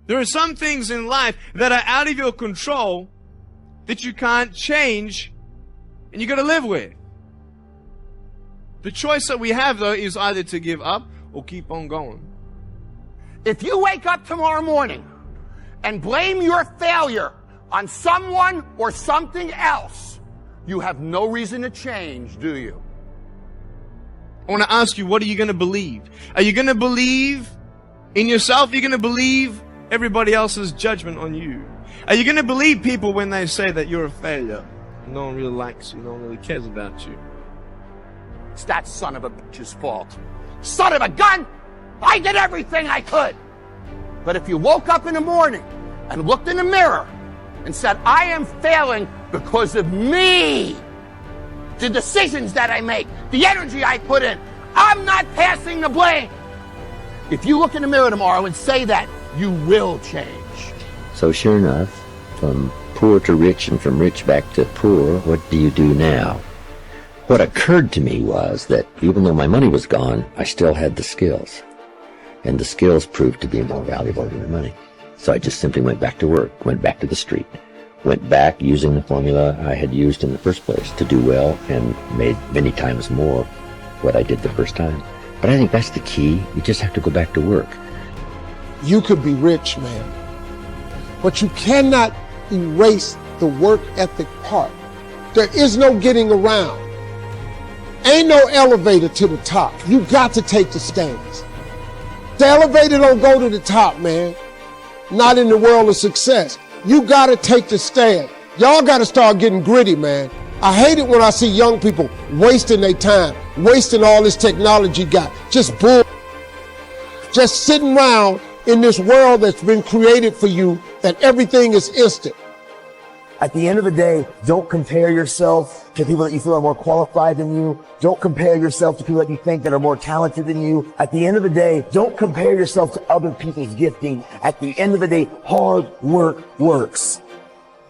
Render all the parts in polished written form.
There are some things in life that are out of your control that you can't change and you got to live with. The choice that we have, though, is either to give up or keep on going. If you wake up tomorrow morning and blame your failure on someone or something else, you have no reason to change, do you? I want to ask you, what are you going to believe? Are you going to believe in yourself? Are you going to believe everybody else's judgment on you? Are you going to believe people when they say that you're a failure? No one really likes you. No one really cares about you. It's that son of a bitch's fault. Son of a gun! I did everything I could. But if you woke up in the morning and looked in the mirror and said, I am failing because of me, the decisions that I make, the energy I put in, I'm not passing the blame. If you look in the mirror tomorrow and say that, you will change. So sure enough, from poor to rich and from rich back to poor, what do you do now? What occurred to me was that even though my money was gone, I still had the skills. And the skills proved to be more valuable than the money. So I just simply went back to work, went back to the street, went back using the formula I had used in the first place to do well and made many times more what I did the first time. But I think that's the key. You just have to go back to work. You could be rich, man, but you cannot erase the work ethic part. There is no getting around. Ain't no elevator to the top. You got to take the stairs. The elevator don't go to the top, man. Not in the world of success. You got to take the stairs. Y'all got to start getting gritty, man. I hate it when I see young people wasting their time, wasting all this technology got. Just bull. Just sitting around in this world that's been created for you, that everything is instant. At the end of the day, don't compare yourself to people that you feel are more qualified than you. Don't compare yourself to people that you think that are more talented than you. At the end of the day, don't compare yourself to other people's gifting. At the end of the day, hard work works.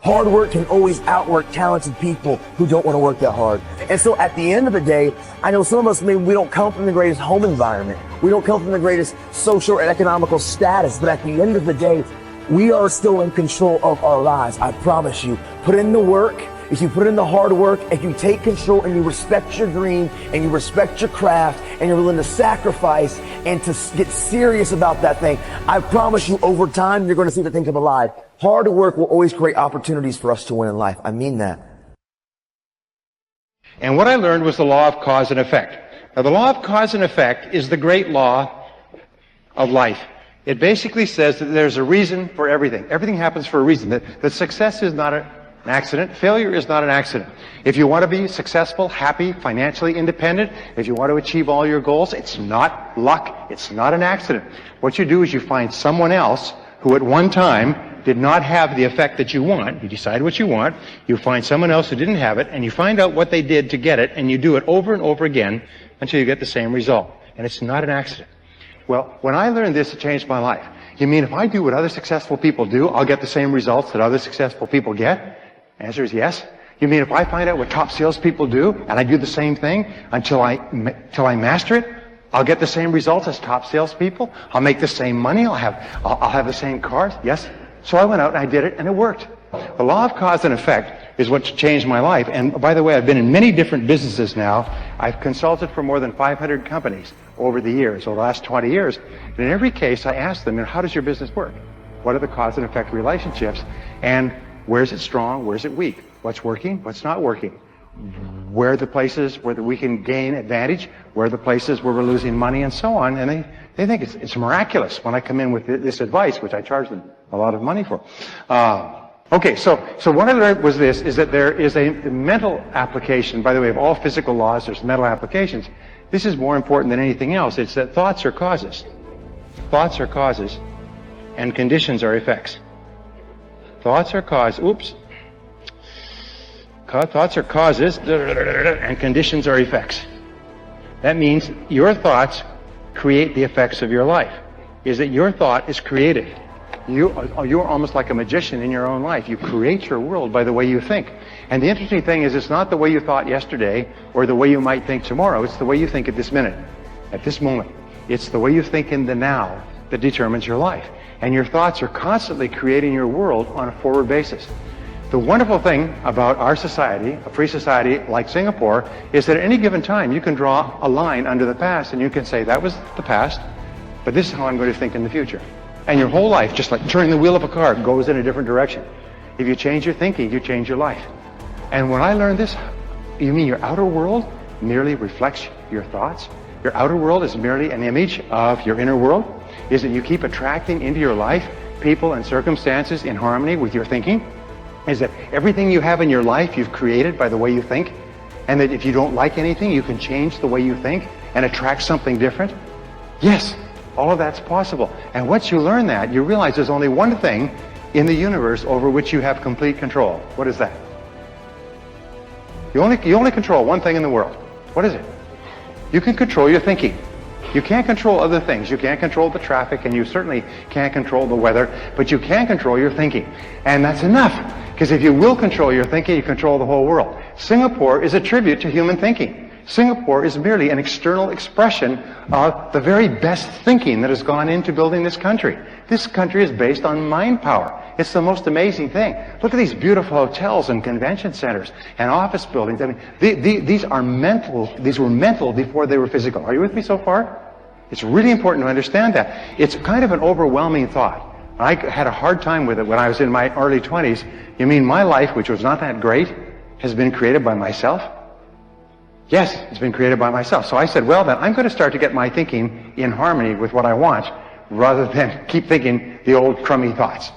Hard work can always outwork talented people who don't want to work that hard. And so at the end of the day, I know some of us, maybe we don't come from the greatest home environment. We don't come from the greatest social and economical status. But at the end of the day, we are still in control of our lives. I promise you. Put in the work. If you put in the hard work, if you take control and you respect your dream and you respect your craft and you're willing to sacrifice and to get serious about that thing, I promise you over time, you're going to see the thing come alive. Hard work will always create opportunities for us to win in life. I mean that. And what I learned was the law of cause and effect. Now, the law of cause and effect is the great law of life. It basically says that there's a reason for everything. Everything happens for a reason. That success is not an accident. Failure is not an accident. If you want to be successful, happy, financially independent, if you want to achieve all your goals, it's not luck. It's not an accident. What you do is you find someone else who at one time did not have the effect that you want. You decide what you want. You find someone else who didn't have it, and you find out what they did to get it, and you do it over and over again until you get the same result. And it's not an accident. Well, when I learned this, it changed my life. You mean if I do what other successful people do, I'll get the same results that other successful people get? The answer is yes. You mean if I find out what top salespeople do, and I do the same thing until I master it, I'll get the same results as top salespeople? I'll make the same money? I'll have the same cars? Yes. So I went out and I did it, and it worked. The law of cause and effect is what changed my life. And by the way, I've been in many different businesses now. I've consulted for more than 500 companies over the years, over the last 20 years. And in every case, I ask them, how does your business work? What are the cause and effect relationships? And where's it strong? Where's it weak? What's working? What's not working? Where are the places where we can gain advantage? Where are the places where we're losing money and so on? And they think it's miraculous when I come in with this advice, which I charge them a lot of money for. Okay, so what I learned was this, is that there is a mental application. By the way, of all physical laws, there's mental applications. This is more important than anything else. It's that thoughts are causes. Thoughts are causes, and conditions are effects. Thoughts are causes, thoughts are causes, and conditions are effects. That means your thoughts create the effects of your life. Is that your thought is creative. You're almost like a magician in your own life. You create your world by the way you think. And the interesting thing is, it's not the way you thought yesterday or the way you might think tomorrow. It's the way you think at this minute, at this moment. It's the way you think in the now that determines your life. And your thoughts are constantly creating your world on a forward basis. The wonderful thing about our society, a free society like Singapore, is that at any given time you can draw a line under the past and you can say, that was the past, but this is how I'm going to think in the future. And your whole life, just like turning the wheel of a car, goes in a different direction. If you change your thinking, you change your life. And when I learned this, you mean your outer world merely reflects your thoughts? Your outer world is merely an image of your inner world? Is that you keep attracting into your life people and circumstances in harmony with your thinking? Is that everything you have in your life you've created by the way you think? And that if you don't like anything, you can change the way you think and attract something different? Yes, all of that's possible. And once you learn that, you realize there's only one thing in the universe over which you have complete control. What is that? You only control one thing in the world. What is it? You can control your thinking. You can't control other things. You can't control the traffic, and you certainly can't control the weather, but you can control your thinking. And that's enough, because if you will control your thinking, you control the whole world. Singapore is a tribute to human thinking. Singapore is merely an external expression of the very best thinking that has gone into building this country. This country is based on mind power. It's the most amazing thing. Look at these beautiful hotels and convention centers and office buildings. I mean, these are mental. These were mental before they were physical. Are you with me so far? It's really important to understand that. It's kind of an overwhelming thought. I had a hard time with it when I was in my early 20s. You mean my life, which was not that great, has been created by myself? Yes, it's been created by myself. So I said, well, then I'm going to start to get my thinking in harmony with what I want, rather than keep thinking the old crummy thoughts.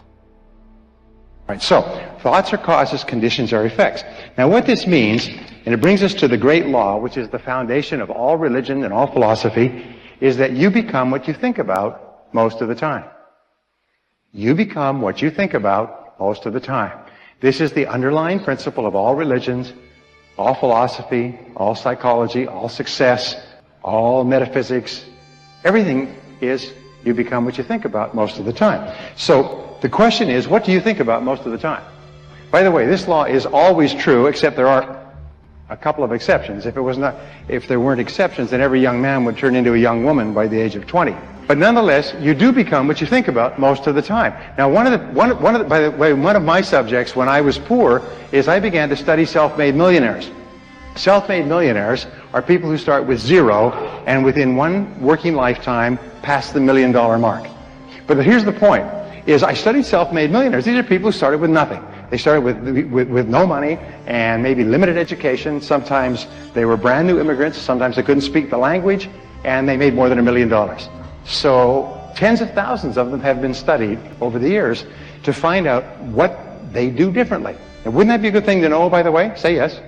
Right, so, thoughts are causes, conditions are effects. Now what this means, and it brings us to the great law, which is the foundation of all religion and all philosophy, is that you become what you think about most of the time. You become what you think about most of the time. This is the underlying principle of all religions, all philosophy, all psychology, all success, all metaphysics. Everything is you become what you think about most of the time. So the question is, what do you think about most of the time? By the way, this law is always true, except there are a couple of exceptions. If there weren't exceptions, then every young man would turn into a young woman by the age of 20. But nonetheless, you do become what you think about most of the time. Now, one of my subjects when I was poor is I began to study self-made millionaires. Self-made millionaires are people who start with zero and within one working lifetime pass the $1 million mark. But here's the point, is I studied self-made millionaires. These are people who started with nothing. They started with no money and maybe limited education. Sometimes they were brand new immigrants. Sometimes they couldn't speak the language, and they made more than $1 million. So tens of thousands of them have been studied over the years to find out what they do differently. And wouldn't that be a good thing to know, by the way? Say yes.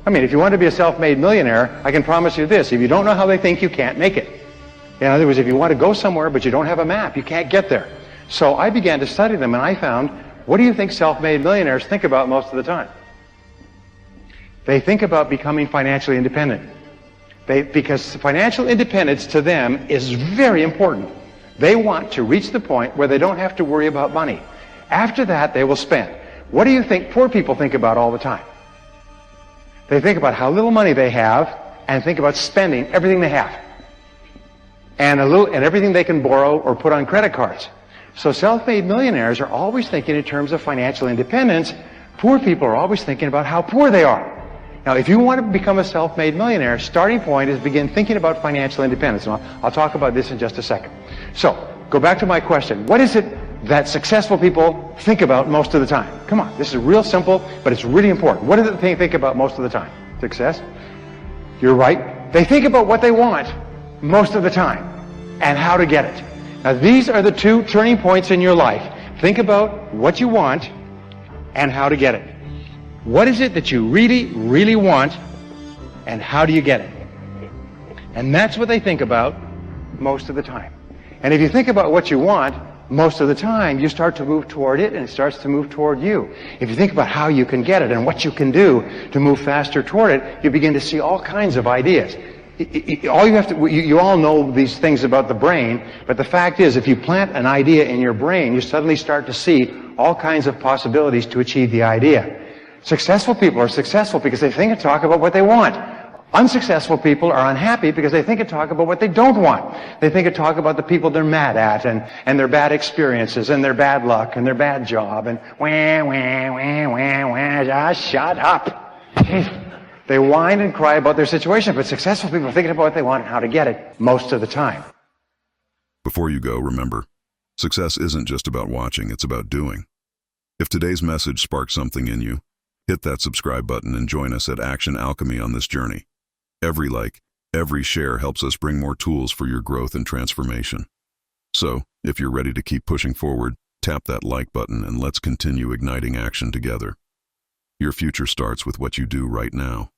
I mean, if you want to be a self-made millionaire, I can promise you this. If you don't know how they think, you can't make it. In other words, if you want to go somewhere but you don't have a map, you can't get there. So I began to study them, and I found, what do you think self-made millionaires think about most of the time? They think about becoming financially independent. Because financial independence to them is very important. They want to reach the point where they don't have to worry about money. After that, they will spend. What do you think poor people think about all the time? They think about how little money they have and think about spending everything they have. And everything they can borrow or put on credit cards. So self-made millionaires are always thinking in terms of financial independence. Poor people are always thinking about how poor they are. Now, if you want to become a self-made millionaire, starting point is begin thinking about financial independence. And I'll talk about this in just a second. So, go back to my question. What is it that successful people think about most of the time? Come on, this is real simple, but it's really important. What is it they think about most of the time? Success? You're right. They think about what they want most of the time and how to get it. Now, these are the two turning points in your life. Think about what you want and how to get it. What is it that you really, really want, and how do you get it? And that's what they think about most of the time. And if you think about what you want most of the time, you start to move toward it, and it starts to move toward you. If you think about how you can get it and what you can do to move faster toward it, you begin to see all kinds of ideas. You all know these things about the brain, but the fact is, if you plant an idea in your brain, you suddenly start to see all kinds of possibilities to achieve the idea. Successful people are successful because they think and talk about what they want Unsuccessful people are unhappy because they think and talk about what they don't want. They think and talk about the people they're mad at and their bad experiences and their bad luck and their bad job and just shut up. They whine and cry about their situation, but successful people are thinking about what they want and how to get it most of the time. Before you go, remember, success isn't just about watching, it's about doing. If today's message sparked something in you, hit that subscribe button and join us at Action Alchemy on this journey. Every like, every share helps us bring more tools for your growth and transformation. So, if you're ready to keep pushing forward, tap that like button and let's continue igniting action together. Your future starts with what you do right now.